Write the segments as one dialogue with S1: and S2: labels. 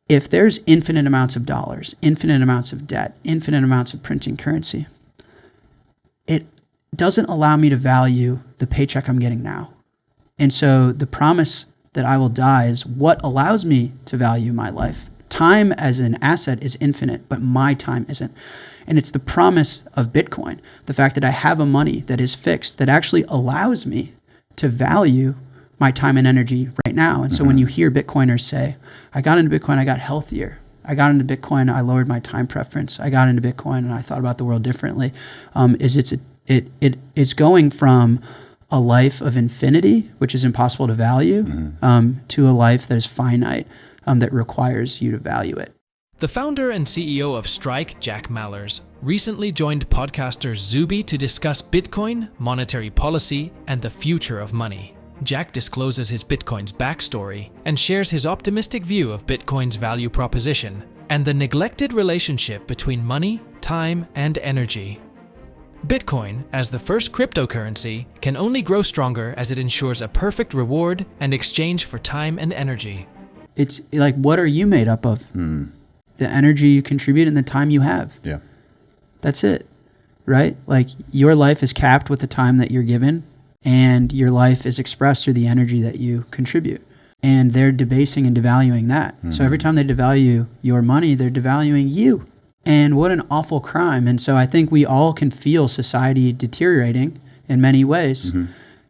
S1: if there's infinite amounts of dollars, infinite amounts of debt, infinite amounts of printing currency, it doesn't allow me to value the paycheck I'm getting now. And so the promise that I will die is what allows me to value my life. Time as an asset is infinite, but my time isn't. And it's the promise of Bitcoin, the fact that I have a money that is fixed, that actually allows me to value my time and energy right now. And so when you hear Bitcoiners say, I got into Bitcoin, I got healthier. I got into Bitcoin, I lowered my time preference. I got into Bitcoin and I thought about the world differently. It is going from a life of infinity, which is impossible to value, to a life that is finite, that requires you to value it.
S2: The founder and CEO of Strike, Jack Mallers, recently joined podcaster Zuby to discuss Bitcoin, monetary policy, and the future of money. Jack discloses his Bitcoin's backstory and shares his optimistic view of Bitcoin's value proposition and the neglected relationship between money, time, and energy. Bitcoin, as the first cryptocurrency, can only grow stronger as it ensures a perfect reward and exchange for time and energy.
S1: It's like, what are you made up of? The energy you contribute and the time you have.
S3: Yeah.
S1: That's it, right? Like, your life is capped with the time that you're given, and your life is expressed through the energy that you contribute. And they're debasing and devaluing that. So every time they devalue your money, they're devaluing you. And what an awful crime. And so I think we all can feel society deteriorating in many ways.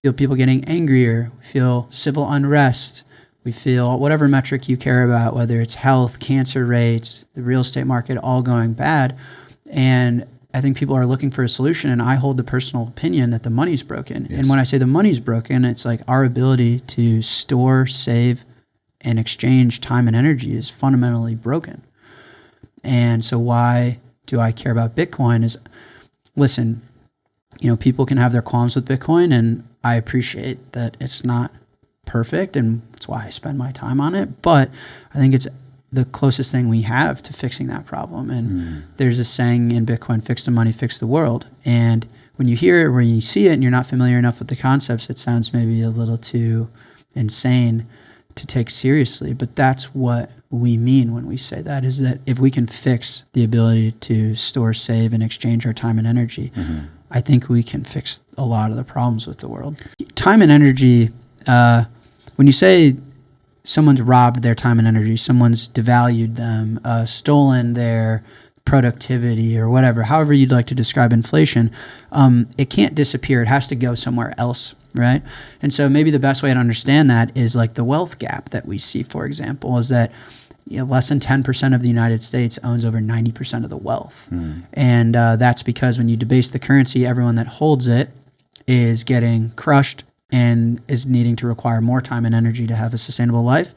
S1: Feel people getting angrier, feel civil unrest, we feel whatever metric you care about, whether it's health, cancer rates, the real estate market, all going bad. And I think people are looking for a solution, and I hold the personal opinion that the money's broken.
S3: Yes.
S1: And when I say the money's broken, it's like our ability to store, save, and exchange time and energy is fundamentally broken. And so why do I care about Bitcoin is, listen, people can have their qualms with Bitcoin, and I appreciate that it's not perfect, and that's why I spend my time on it. But I think it's the closest thing we have to fixing that problem. And there's a saying in Bitcoin, fix the money, fix the world. And when you hear it, when you see it, and you're not familiar enough with the concepts, it sounds maybe a little too insane to take seriously. But that's what we mean when we say that, is that if we can fix the ability to store, save, and exchange our time and energy, I think we can fix a lot of the problems with the world. Time and energy, when you say someone's robbed their time and energy, someone's devalued them, stolen their productivity or whatever, however you'd like to describe inflation, it can't disappear. It has to go somewhere else, right? And so maybe the best way to understand that is like the wealth gap that we see, for example, is that less than 10% of the United States owns over 90% of the wealth. And that's because when you debase the currency, everyone that holds it is getting crushed and is needing to require more time and energy to have a sustainable life.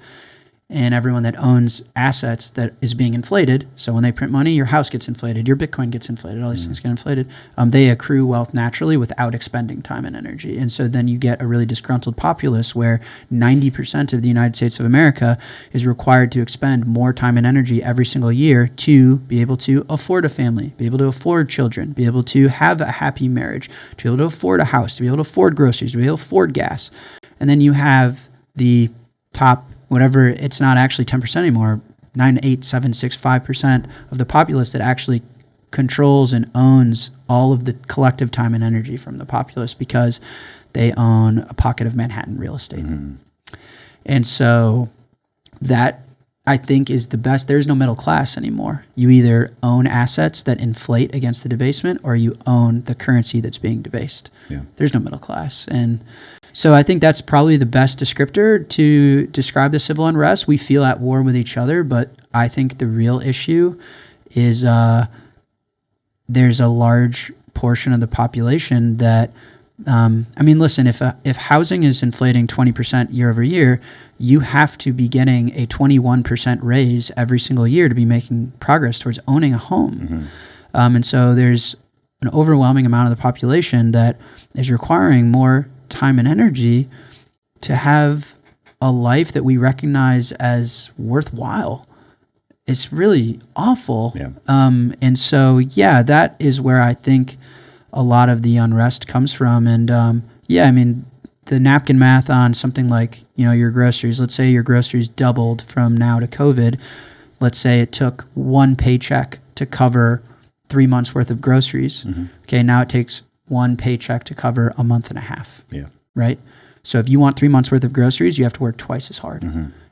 S1: And everyone that owns assets that is being inflated, so when they print money, your house gets inflated, your Bitcoin gets inflated, all these things get inflated, they accrue wealth naturally without expending time and energy. And so then you get a really disgruntled populace where 90% of the United States of America is required to expend more time and energy every single year to be able to afford a family, be able to afford children, be able to have a happy marriage, to be able to afford a house, to be able to afford groceries, to be able to afford gas. And then you have the top, whatever, it's not actually 10% anymore, 9, 8, 7, 6, 5% of the populace that actually controls and owns all of the collective time and energy from the populace because they own a pocket of Manhattan real estate. And so that, I think, is the best. There's no middle class anymore. You either own assets that inflate against the debasement, or you own the currency that's being debased. There's no middle class. And so I think that's probably the best descriptor to describe the civil unrest. We feel at war with each other, but I think the real issue is there's a large portion of the population that, listen, if housing is inflating 20% year over year, you have to be getting a 21% raise every single year to be making progress towards owning a home. And so there's an overwhelming amount of the population that is requiring more time and energy to have a life that we recognize as worthwhile. It's really awful. And so, that is where I think a lot of the unrest comes from. And the napkin math on something like, your groceries, let's say your groceries doubled from now to COVID. let's say it took one paycheck to cover 3 months worth of groceries. Okay, now it takes one paycheck to cover a month and a half.
S3: Yeah.
S1: Right? So if you want 3 months worth of groceries, you have to work twice as hard.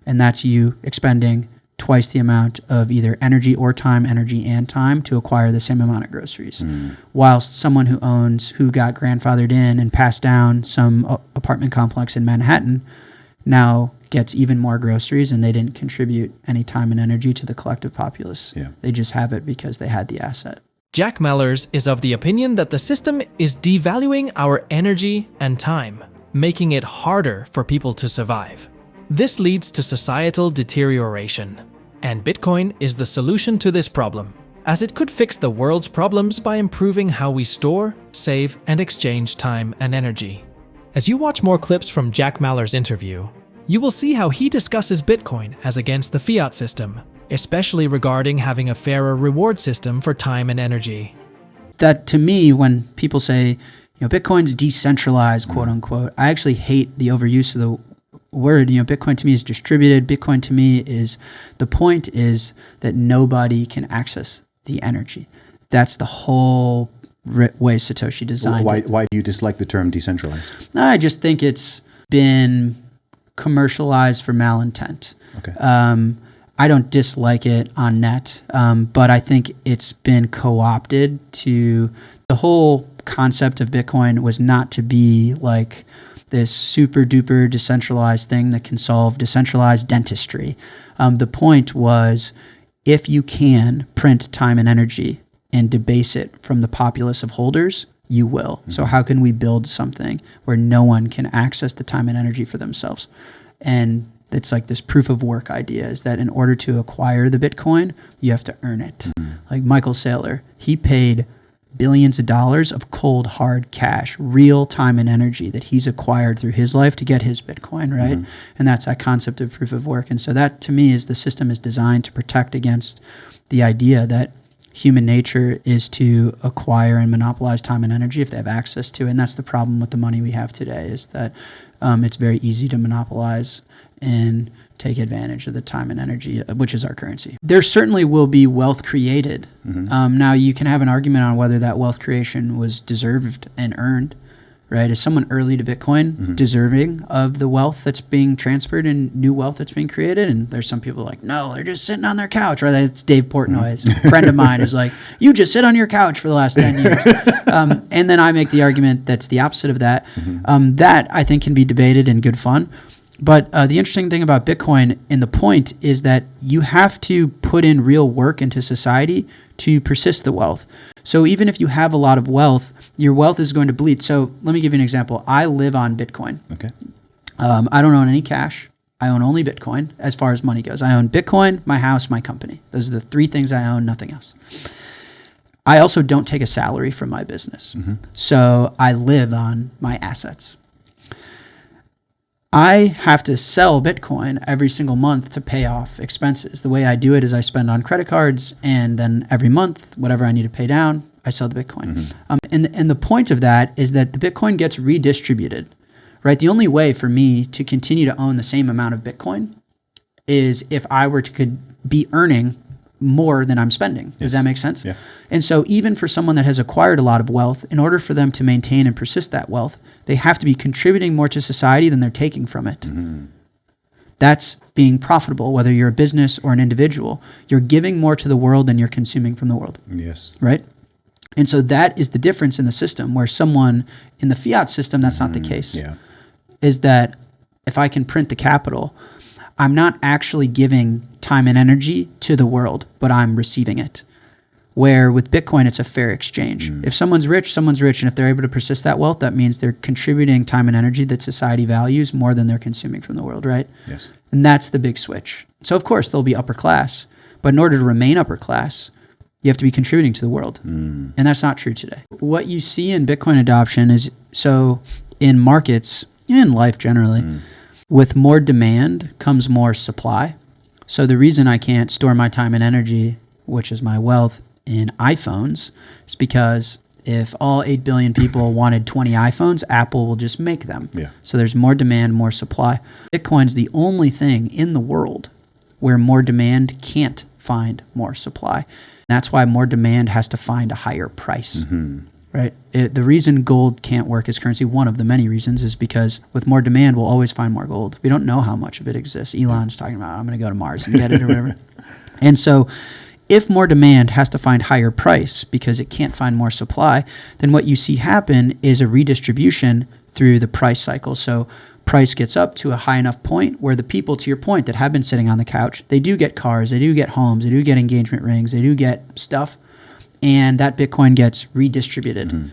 S1: And that's you expending twice the amount of either energy and time to acquire the same amount of groceries. Whilst someone who got grandfathered in and passed down some apartment complex in Manhattan now gets even more groceries, and they didn't contribute any time and energy to the collective populace.
S3: Yeah.
S1: They just have it because they had the asset.
S2: Jack Mallers is of the opinion that the system is devaluing our energy and time, making it harder for people to survive. This leads to societal deterioration, and Bitcoin is the solution to this problem, as it could fix the world's problems by improving how we store, save, and exchange time and energy. As you watch more clips from Jack Mallers' interview, you will see how he discusses Bitcoin as against the fiat system, especially regarding having a fairer reward system for time and energy.
S1: That, to me, when people say, Bitcoin's decentralized, quote unquote, I actually hate the overuse of the word. Bitcoin to me is distributed. Bitcoin to me is, the point is that nobody can access the energy. That's the whole way Satoshi designed it.
S3: Why do you dislike the term decentralized?
S1: I just think it's been commercialized for malintent.
S3: Okay.
S1: I don't dislike it on net, but I think it's been co-opted to, the whole concept of Bitcoin was not to be like this super duper decentralized thing that can solve decentralized dentistry. The point was, if you can print time and energy and debase it from the populace of holders, you will. So how can we build something where no one can access the time and energy for themselves? And it's like this proof of work idea, is that in order to acquire the Bitcoin, you have to earn it. Like Michael Saylor, he paid billions of dollars of cold, hard cash, real time and energy that he's acquired through his life to get his Bitcoin, right? And that's that concept of proof of work. And so that, to me, is the system is designed to protect against the idea that human nature is to acquire and monopolize time and energy if they have access to it. And that's the problem with the money we have today, is that it's very easy to monopolize and take advantage of the time and energy, which is our currency. There certainly will be wealth created. Now, you can have an argument on whether that wealth creation was deserved and earned, right? Is someone early to Bitcoin deserving of the wealth that's being transferred and new wealth that's being created? And there's some people like, no, they're just sitting on their couch, right? It's Dave Portnoy, a friend of mine, is like, you just sit on your couch for the last 10 years. And then I make the argument that's the opposite of that. That, I think, can be debated in good fun. But the interesting thing about Bitcoin, and the point, is that you have to put in real work into society to persist the wealth. So even if you have a lot of wealth, your wealth is going to bleed. So let me give you an example. I live on Bitcoin.
S3: Okay.
S1: I don't own any cash. I own only Bitcoin as far as money goes. I own Bitcoin, my house, my company. Those are the three things I own, nothing else. I also don't take a salary from my business. So I live on my assets. I have to sell Bitcoin every single month to pay off expenses. The way I do it is I spend on credit cards, and then every month, whatever I need to pay down, I sell the Bitcoin. And the point of that is that the Bitcoin gets redistributed, right? The only way for me to continue to own the same amount of Bitcoin is if I could be earning more than I'm spending. Does that make sense?
S3: Yeah.
S1: And so even for someone that has acquired a lot of wealth, in order for them to maintain and persist that wealth, they have to be contributing more to society than they're taking from it. That's being profitable, whether you're a business or an individual. You're giving more to the world than you're consuming from the world.
S3: Yes.
S1: Right? And so that is the difference in the system, where someone in the fiat system, that's not the case.
S3: Yeah.
S1: Is that if I can print the capital, I'm not actually giving time and energy to the world, but I'm receiving it. Where with Bitcoin, it's a fair exchange. If someone's rich, someone's rich. And if they're able to persist that wealth, that means they're contributing time and energy that society values more than they're consuming from the world, right?
S3: Yes.
S1: And that's the big switch. So of course, they'll be upper class. But in order to remain upper class, you have to be contributing to the world. And that's not true today. What you see in Bitcoin adoption is, so in markets, in life generally, with more demand comes more supply. So the reason I can't store my time and energy, which is my wealth, in iPhones is because if all 8 billion people wanted 20 iPhones, Apple will just make them.
S3: Yeah.
S1: So there's more demand, more supply. Bitcoin's the only thing in the world where more demand can't find more supply. That's why more demand has to find a higher price, right? The reason gold can't work as currency, one of the many reasons, is because with more demand, we'll always find more gold. We don't know how much of it exists. Elon's talking about, I'm going to go to Mars and get it or whatever. And so if more demand has to find higher price because it can't find more supply, then what you see happen is a redistribution through the price cycle. So price gets up to a high enough point where the people, to your point, that have been sitting on the couch, they do get cars, they do get homes, they do get engagement rings, they do get stuff, and that Bitcoin gets redistributed.